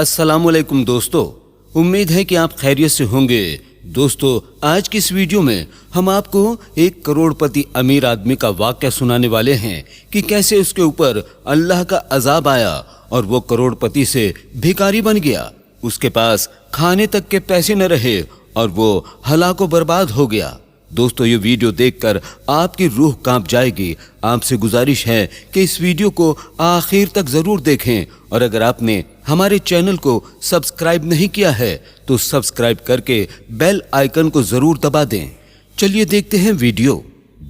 अस्सलाम वालेकुम दोस्तों, उम्मीद है कि आप खैरियत से होंगे। दोस्तों, आज की इस वीडियो में हम आपको एक करोड़पति अमीर आदमी का वाक़या सुनाने वाले हैं कि कैसे उसके ऊपर अल्लाह का अजाब आया और वो करोड़पति से भिखारी बन गया। उसके पास खाने तक के पैसे न रहे और वो हलाको बर्बाद हो गया। दोस्तों, ये वीडियो देखकर आपकी रूह कांप जाएगी। आपसे गुजारिश है कि इस वीडियो को आखिर तक जरूर देखें और अगर आपने हमारे चैनल को सब्सक्राइब नहीं किया है तो सब्सक्राइब करके बेल आइकन को जरूर दबा दें। चलिए देखते हैं वीडियो।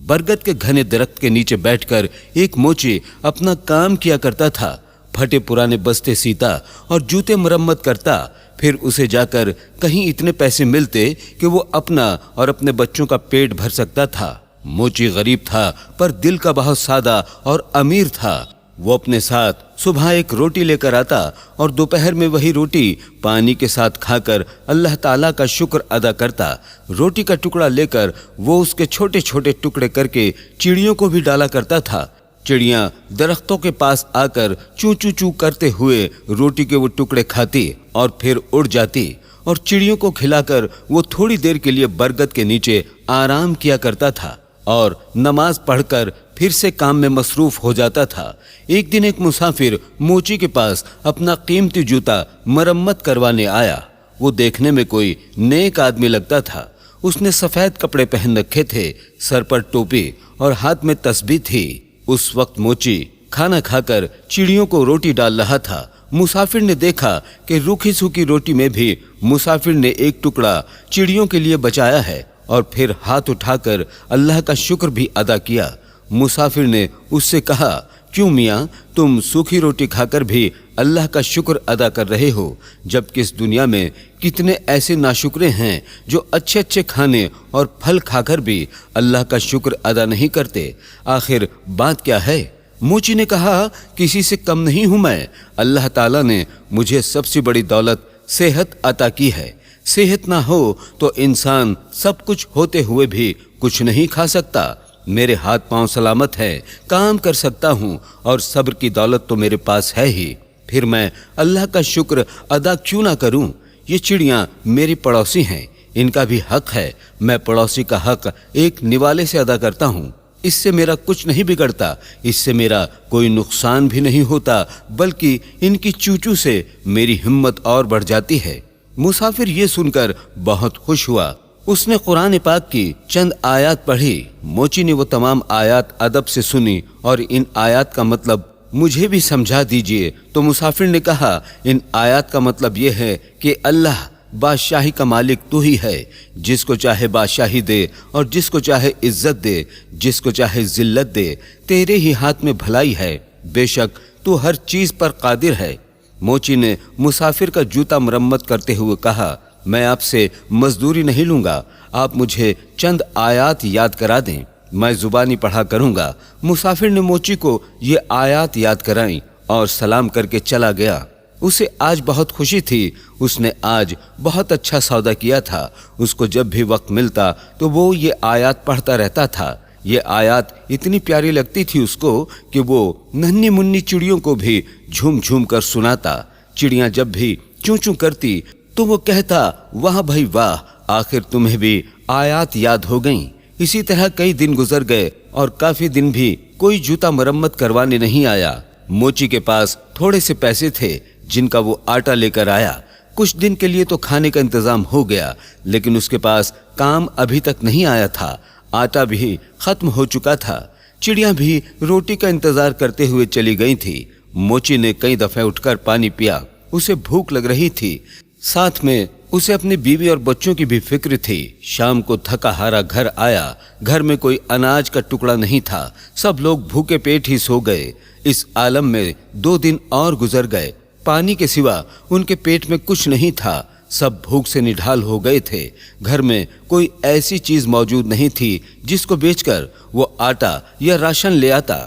बरगद के घने दरख्त के नीचे बैठकर एक मोची अपना काम किया करता था। फटे पुराने बस्ते सीता और जूते मरम्मत करता। फिर उसे जाकर कहीं इतने पैसे मिलते कि वो अपना और अपने बच्चों का पेट भर सकता था। मोची गरीब था पर दिल का बहुत सादा और अमीर था। वो अपने साथ सुबह एक रोटी लेकर आता और दोपहर में वही रोटी पानी के साथ खाकर अल्लाह ताला का शुक्र अदा करता। रोटी का टुकड़ा लेकर वो उसके छोटे छोटे टुकड़े करके चिड़ियों को भी डाला करता था। चिड़ियां दरख्तों के पास आकर चू चू चू करते हुए रोटी के वो टुकड़े खाती और फिर उड़ जाती और चिड़ियों को खिलाकर वो थोड़ी देर के लिए बरगद के नीचे आराम किया करता था और नमाज पढ़कर फिर से काम में मसरूफ हो जाता था। एक दिन एक मुसाफिर मोची के पास अपना कीमती जूता मरम्मत करवाने आया। वो देखने में कोई नेक आदमी लगता था। उसने सफेद कपड़े पहन रखे थे, सर पर टोपी और हाथ में तस्बीह थी। उस वक्त मोची खाना खाकर चिड़ियों को रोटी डाल रहा था। मुसाफिर ने देखा कि रूखी सूखी रोटी में भी मुसाफिर ने एक टुकड़ा चिड़ियों के लिए बचाया है और फिर हाथ उठाकर अल्लाह का शुक्र भी अदा किया। मुसाफिर ने उससे कहा, क्यों मियाँ, तुम सूखी रोटी खाकर भी अल्लाह का शुक्र अदा कर रहे हो, जबकि इस दुनिया में कितने ऐसे नाशुक्रे हैं जो अच्छे अच्छे खाने और फल खाकर भी अल्लाह का शुक्र अदा नहीं करते। आखिर बात क्या है? मोची ने कहा, किसी से कम नहीं हूं मैं। अल्लाह ताला ने मुझे सबसे बड़ी दौलत सेहत अता की है। सेहत ना हो तो इंसान सब कुछ होते हुए भी कुछ नहीं खा सकता। मेरे हाथ पांव सलामत है, काम कर सकता हूँ और सब्र की दौलत तो मेरे पास है ही। फिर मैं अल्लाह का शुक्र अदा क्यों ना करूं? ये चिड़ियां मेरी पड़ोसी हैं, इनका भी हक है। मैं पड़ोसी का हक एक निवाले से अदा करता हूँ। इससे मेरा कुछ नहीं बिगड़ता, इससे मेरा कोई नुकसान भी नहीं होता, बल्कि इनकी चूचू से मेरी हिम्मत और बढ़ जाती है। मुसाफिर ये सुनकर बहुत खुश हुआ। उसने कुरान पाक की चंद आयत पढ़ी। मोची ने वो तमाम आयत अदब से सुनी और इन आयत का मतलब मुझे भी समझा दीजिए। तो मुसाफिर ने कहा, इन आयत का मतलब ये है कि अल्लाह बादशाही का मालिक तू ही है, जिसको चाहे बादशाही दे और जिसको चाहे इज्जत दे, जिसको चाहे जिल्लत दे। तेरे ही हाथ में भलाई है, बेशक तू हर चीज पर कादिर है। मोची ने मुसाफिर का जूता मरम्मत करते हुए कहा, मैं आपसे मजदूरी नहीं लूंगा, आप मुझे चंद आयत याद करा दें, मैं जुबानी पढ़ा करूंगा। मुसाफिर ने मोची को ये आयत याद कराई और सलाम करके चला गया। उसे आज बहुत खुशी थी। उसने आज बहुत अच्छा सौदा किया था। उसको जब भी वक्त मिलता तो वो ये आयत पढ़ता रहता था। ये आयत इतनी प्यारी लगती थी उसको कि वो नन्ही मुन्नी चिड़ियों को भी झूम झूम कर सुनाता। चिड़ियां जब भी चूं चूं करती तो वो कहता, वाह भाई वाह, आखिर तुम्हें भी आयत याद हो गईं। इसी तरह कई दिन गुजर गए और काफी दिन भी कोई जूता मरम्मत करवाने नहीं आया। मोची के पास थोड़े से पैसे थे जिनका वो आटा लेकर आया। कुछ दिन के लिए तो खाने का इंतजाम हो गया, लेकिन उसके पास काम अभी तक नहीं आया था। आटा भी खत्म हो चुका था। चिड़ियां भी रोटी का इंतजार करते हुए चली गई थी। मोची ने कई दफे उठकर पानी पिया। उसे भूख लग रही थी, साथ में उसे अपनी बीवी और बच्चों की भी फिक्र थी। शाम को थका हारा घर आया। घर में कोई अनाज का टुकड़ा नहीं था। सब लोग भूखे पेट ही सो गए। इस आलम में 2 दिन और गुजर गए। पानी के सिवा उनके पेट में कुछ नहीं था। सब भूख से निढाल हो गए थे। घर में कोई ऐसी चीज मौजूद नहीं थी जिसको बेचकर वो आटा या राशन ले आता।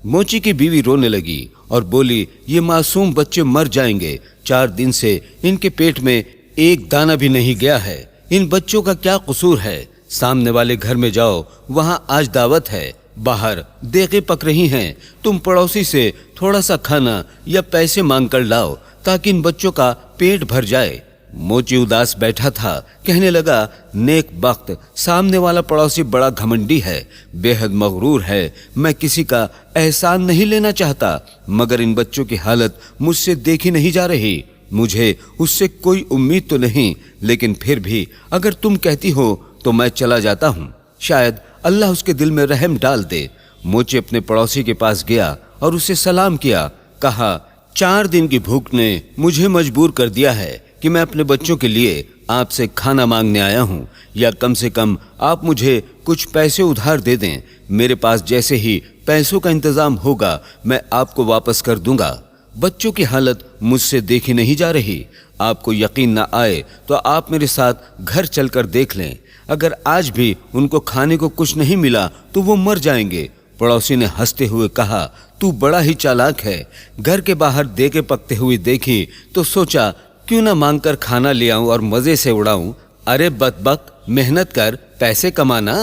मोची की बीवी रोने लगी और बोली, ये मासूम बच्चे मर जाएंगे। 4 दिन से इनके पेट में एक दाना भी नहीं गया है। इन बच्चों का क्या कसूर है? सामने वाले घर में जाओ, वहां आज दावत है। बाहर देगे पक रही हैं। तुम पड़ोसी से थोड़ा सा खाना या पैसे मांग कर लाओ ताकि इन बच्चों का पेट भर जाए। मोची उदास बैठा था। कहने लगा, नेक बख्त, सामने वाला पड़ोसी बड़ा घमंडी है, बेहद मगरूर है। मैं किसी का एहसान नहीं लेना चाहता, मगर इन बच्चों की हालत मुझसे देखी नहीं जा रही। मुझे उससे कोई उम्मीद तो नहीं, लेकिन फिर भी अगर तुम कहती हो तो मैं चला जाता हूँ। शायद अल्लाह उसके दिल में रहम डाल दे। मोची अपने पड़ोसी के पास गया और उसे सलाम किया। कहा, 4 दिन की भूख ने मुझे मजबूर कर दिया है कि मैं अपने बच्चों के लिए आपसे खाना मांगने आया हूँ, या कम से कम आप मुझे कुछ पैसे उधार दे दें। मेरे पास जैसे ही पैसों का इंतजाम होगा मैं आपको वापस कर दूंगा। बच्चों की हालत मुझसे देखी नहीं जा रही। आपको यकीन ना आए तो आप मेरे साथ घर चलकर देख लें। अगर आज भी उनको खाने को कुछ नहीं मिला तो वो मर जाएंगे। पड़ोसी ने हंसते हुए कहा, तू बड़ा ही चालाक है। घर के बाहर दे के पकते हुए देखी तो सोचा क्यों ना मांग कर खाना ले आऊं और मजे से उड़ाऊं। अरे बकबक, मेहनत कर, पैसे कमाना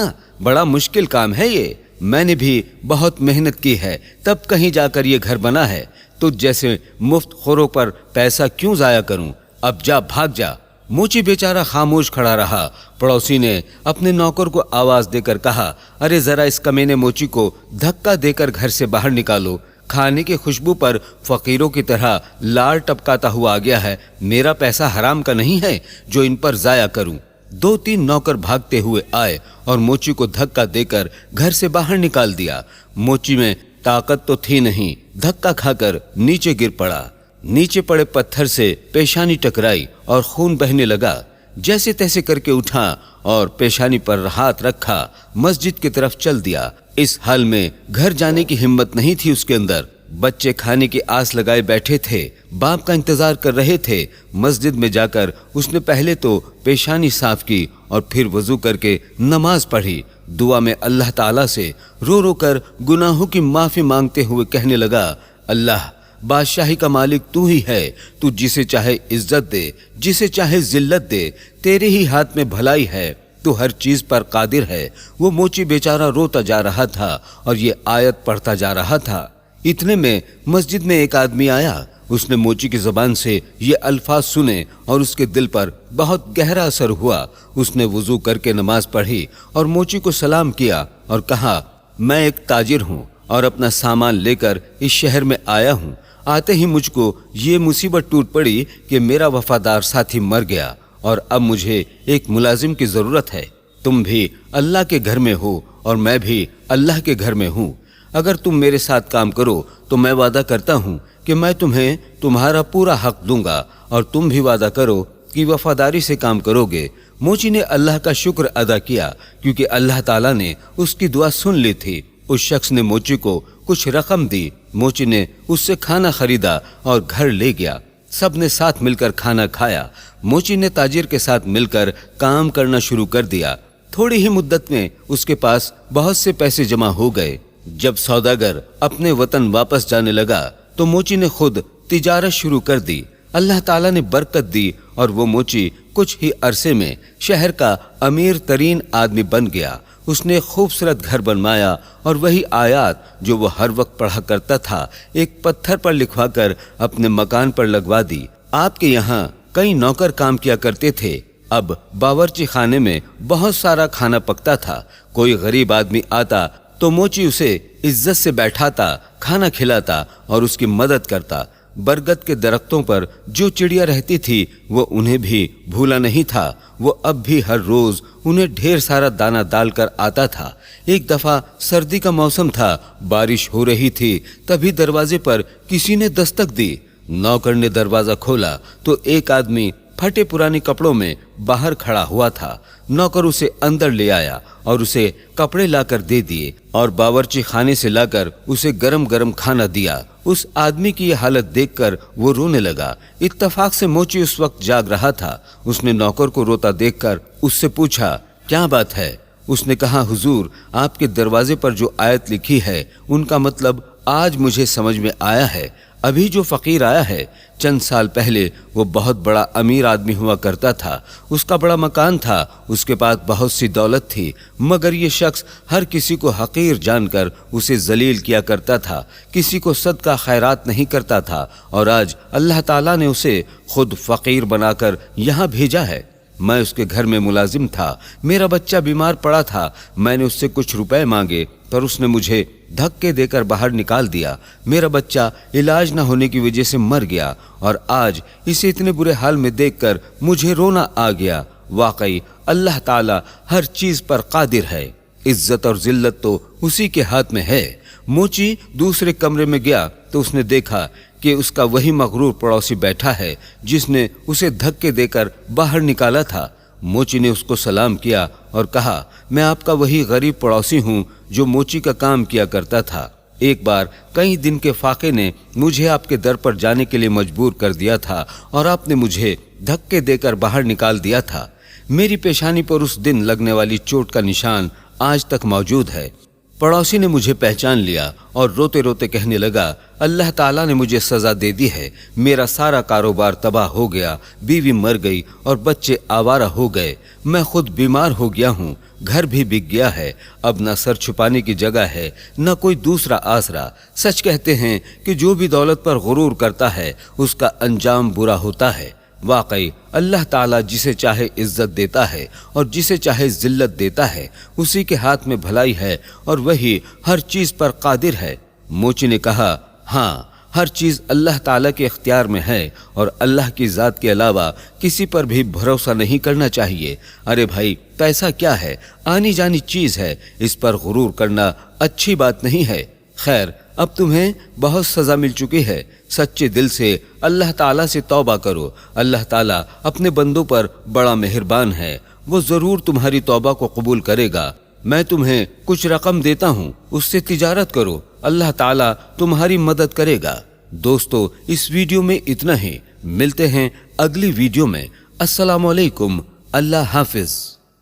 बड़ा मुश्किल काम है ये। मैंने भी बहुत मेहनत की है, तब कहीं जाकर ये घर बना है। तो जैसे मुफ्त खोरों पर पैसा क्यों जाया करूं? अब जा, भाग जा। मोची बेचारा खामोश खड़ा रहा। पड़ोसी ने अपने नौकर को आवाज देकर कहा, अरे जरा इस कमीने मोची को धक्का देकर घर से बाहर निकालो। खाने की खुशबू पर फकीरों की तरह लार टपकाता हुआ आ गया है। मेरा पैसा हराम का नहीं है जो इन पर जाया करूं। 2-3 नौकर भागते हुए आए और मोची को धक्का देकर घर से बाहर निकाल दिया। मोची में ताकत तो थी नहीं, धक्का खाकर नीचे गिर पड़ा। नीचे पड़े पत्थर से पेशानी टकराई और खून बहने लगा। जैसे तैसे करके उठा और पेशानी पर हाथ रखा, मस्जिद की तरफ चल दिया। इस हाल में घर जाने की हिम्मत नहीं थी उसके अंदर। बच्चे खाने की आस लगाए बैठे थे, बाप का इंतजार कर रहे थे। मस्जिद में जाकर उसने पहले तो पेशानी साफ की और फिर वजू करके नमाज पढ़ी। दुआ में अल्लाह ताला से रो रो कर गुनाहों की माफी मांगते हुए कहने लगा, अल्लाह, बादशाही का मालिक तू ही है। तू जिसे चाहे इज्जत दे, जिसे चाहे जिल्लत दे, तेरे ही हाथ में भलाई है। तू हर चीज पर कादिर है। वो मोची बेचारा रोता जा रहा था और ये आयत पढ़ता जा रहा था। इतने में मस्जिद में एक आदमी आया। उसने मोची की जुबान से ये अल्फाज सुने और उसके दिल पर बहुत गहरा असर हुआ। उसने वुजू करके नमाज पढ़ी और मोची को सलाम किया और कहा, मैं एक ताजिर हूँ और अपना सामान लेकर इस शहर में आया हूँ। आते ही मुझको ये मुसीबत टूट पड़ी कि मेरा वफादार साथी मर गया और अब मुझे एक मुलाजिम की जरूरत है। तुम भी अल्लाह के घर में हो और मैं भी अल्लाह के घर में हूँ। अगर तुम मेरे साथ काम करो तो मैं वादा करता हूँ कि मैं तुम्हें तुम्हारा पूरा हक दूंगा और तुम भी वादा करो कि वफादारी से काम करोगे। मोची ने अल्लाह का शुक्र अदा किया क्योंकि अल्लाह ताला ने उसकी दुआ सुन ली थी। उस शख्स ने मोची को कुछ रकम दी। मोची ने उससे खाना खरीदा और घर ले गया। सब ने साथ मिलकर खाना खाया। मोची ने ताजिर के साथ मिलकर काम करना शुरू कर दिया। थोड़ी ही मुद्दत में उसके पास बहुत से पैसे जमा हो गए। जब सौदागर अपने वतन वापस जाने लगा तो मोची ने खुद तिजारत शुरू कर दी। अल्लाह ताला ने बरकत दी और वो मोची कुछ ही अरसे में शहर का अमीर तरीन आदमी बन गया। उसने खूबसूरत घर बनवाया और वही आयत जो वो हर वक्त पढ़ा करता था एक पत्थर पर लिखवाकर अपने मकान पर लगवा दी। आपके यहाँ कई नौकर काम किया करते थे। अब बावर्ची खाने में बहुत सारा खाना पकता था। कोई गरीब आदमी आता तो मोची उसे इज्जत से बैठाता, खाना खिलाता और उसकी मदद करता। बरगद के दरख्तों पर जो चिड़िया रहती थी वो उन्हें भी भूला नहीं था। वो अब भी हर रोज उन्हें ढेर सारा दाना डालकर आता था। एक दफा सर्दी का मौसम था, बारिश हो रही थी। तभी दरवाजे पर किसी ने दस्तक दी। नौकर ने दरवाजा खोला तो एक आदमी फटे पुराने कपड़ों में बाहर खड़ा हुआ था। नौकर उसे अंदर ले आया और उसे कपड़े लाकर दे दिए और बावर्ची खाने से लाकर उसे गरम गरम खाना दिया। उस आदमी की ये हालत देखकर वो रोने लगा। इत्तफाक से मोची उस वक्त जाग रहा था। उसने नौकर को रोता देखकर उससे पूछा, क्या बात है? उसने कहा, हुजूर, आपके दरवाजे पर जो आयत लिखी है उनका मतलब आज मुझे समझ में आया है। अभी जो फकीर आया है, चंद साल पहले वो बहुत बड़ा अमीर आदमी हुआ करता था। उसका बड़ा मकान था, उसके पास बहुत सी दौलत थी, मगर ये शख्स हर किसी को हकीर जानकर उसे जलील किया करता था, किसी को सदका खैरात नहीं करता था। और आज अल्लाह ताला ने उसे खुद फकीर बनाकर यहाँ भेजा है। मैं उसके घर में मुलाजिम था, मेरा बच्चा बीमार पड़ा था। मैंने उससे कुछ रुपए मांगे पर उसने मुझे धक्के देकर बाहर निकाल दिया। मेरा बच्चा इलाज न होने की वजह से मर गया और आज इसे इतने बुरे हाल में देखकर मुझे रोना आ गया। वाकई अल्लाह ताला हर चीज पर कादिर है। इज्जत और जिल्लत तो उसी के हाथ में है। मोची दूसरे कमरे में गया तो उसने देखा कि उसका वही मगरूर पड़ोसी बैठा है जिसने उसे धक्के देकर बाहर निकाला था। मोची ने उसको सलाम किया और कहा, मैं आपका वही गरीब पड़ोसी हूँ जो मोची का काम किया करता था। एक बार कई दिन के फाके ने मुझे आपके दर पर जाने के लिए मजबूर कर दिया था और आपने मुझे धक्के देकर बाहर निकाल दिया था। मेरी पेशानी पर उस दिन लगने वाली चोट का निशान आज तक मौजूद है। पड़ोसी ने मुझे पहचान लिया और रोते रोते कहने लगा, अल्लाह ताला ने मुझे सजा दे दी है। मेरा सारा कारोबार तबाह हो गया, बीवी मर गई और बच्चे आवारा हो गए। मैं खुद बीमार हो गया हूँ, घर भी बिक गया है। अब न सर छुपाने की जगह है, न कोई दूसरा आसरा। सच कहते हैं कि जो भी दौलत पर गुरूर करता है उसका अंजाम बुरा होता है। वाकई अल्लाह ताला जिसे चाहे इज्जत देता है और जिसे चाहे जिल्लत देता है, उसी के हाथ में भलाई है और वही हर चीज पर कादिर है। मोची ने कहा, हाँ, हर चीज अल्लाह ताला के इख्तियार में है और अल्लाह की जात के अलावा किसी पर भी भरोसा नहीं करना चाहिए। अरे भाई, पैसा क्या है, आनी जानी चीज है, इस पर गुरूर करना अच्छी बात नहीं है। खैर, अब तुम्हें बहुत सजा मिल चुकी है। सच्चे दिल से अल्लाह ताला से तौबा करो। अल्लाह ताला अपने बंदों पर बड़ा मेहरबान है, वो जरूर तुम्हारी तौबा को कबूल करेगा। मैं तुम्हें कुछ रकम देता हूँ, उससे तिजारत करो, अल्लाह ताला तुम्हारी मदद करेगा। दोस्तों, इस वीडियो में इतना ही। मिलते हैं अगली वीडियो में। अस्सलामु अलैकुम। अल्लाह हाफिज।